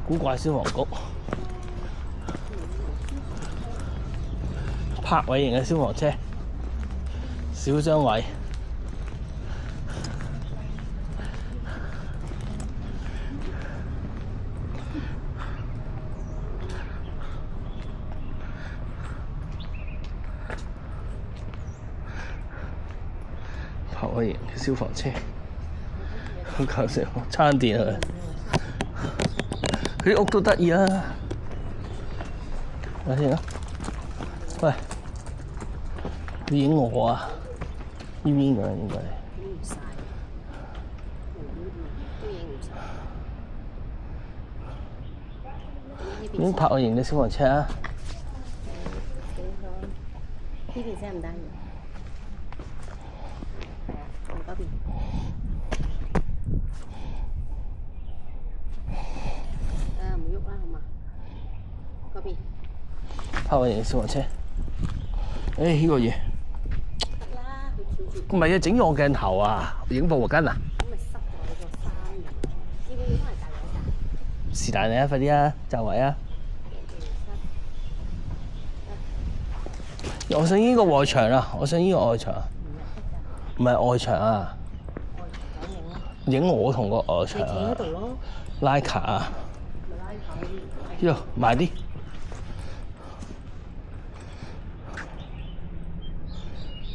古怪消防局，泊位型嘅消防車，小張位。泊位型嘅消防車，好搞笑，叉電啊！佢啲屋都得意啊！睇下先啊！喂，你影我啊？呢邊㗎應該。影唔晒，都影唔晒。已經泊位型嘅消防車啊！呢邊先唔得嘅。嗰邊。唔好喐啦，好嘛？嗰邊。泊位型嘅消防車。呢個嘢。得啦，佢翹住。唔係啊，整咗我鏡頭啊，影部毛巾啊。咁咪塞咗你個衫嘅。要唔要幫人帶位㗎？是但你啊，快啲啊，就位啊！我想呢個外牆啊，我想呢個外牆。唔係外牆啊。影我同個外牆啊。你企喺度咯。拉卡啊！咪拉卡嗰啲。呢度埋啲。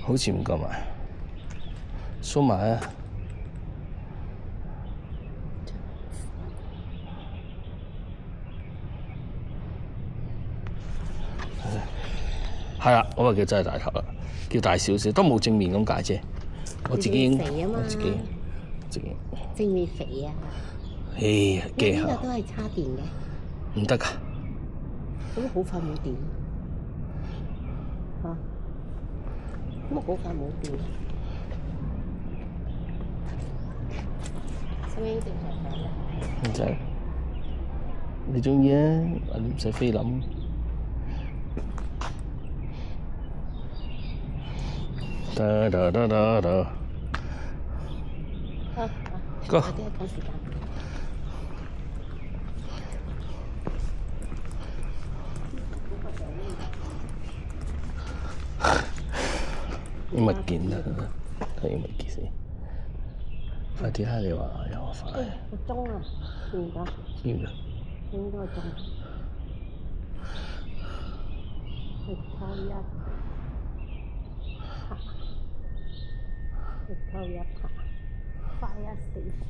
好似唔夠埋，縮埋啊！係啦，我咪叫真係大頭啦，叫大少少，都冇正面咁解啫。我自己影，我自己影。正面肥啊！哎呀，驚呢個都係叉電嘅。唔得㗎。咁好快冇電嚇？咁好快冇電。使唔使正常睇啊？唔使，你中意啊，你唔使菲林。得。Go。快啲趕時間。啲物件啊，睇啲物件先。快啲啦！你話有我快。個鐘啊，見唔到？見唔到。應該鐘。Victoria Fire Station。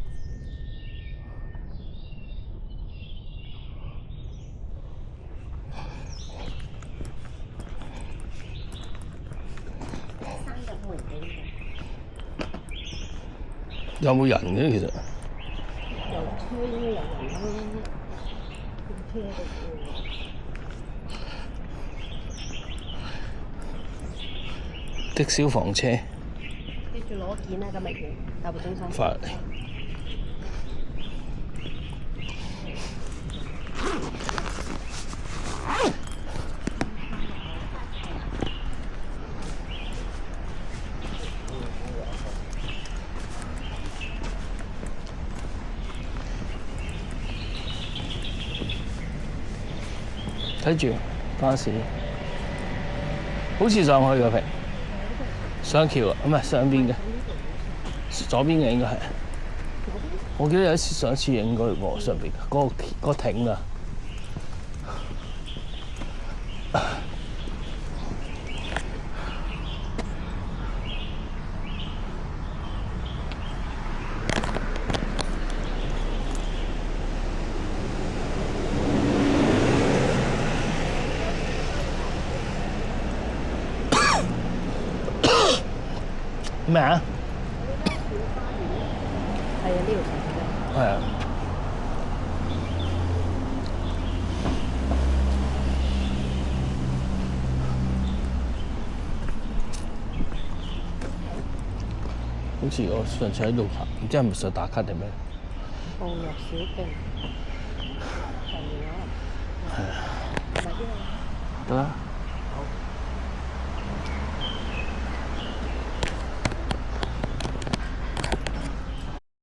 有冇人嘅其實？有車應該有人啦，車喺度。的消防車。記住攞件啦，今日要9個鐘頭。快嚟！睇住巴士，好似上去嘅平，上橋啊，唔係上邊嘅，左邊嘅應該係。我記得有一次上一次影過喎，上邊嗰個艇啊。咩啊？係啊，呢條線。係啊。好似我上次喺度行，唔知係咪想打卡定咩？放入小徑。係啊。得啦。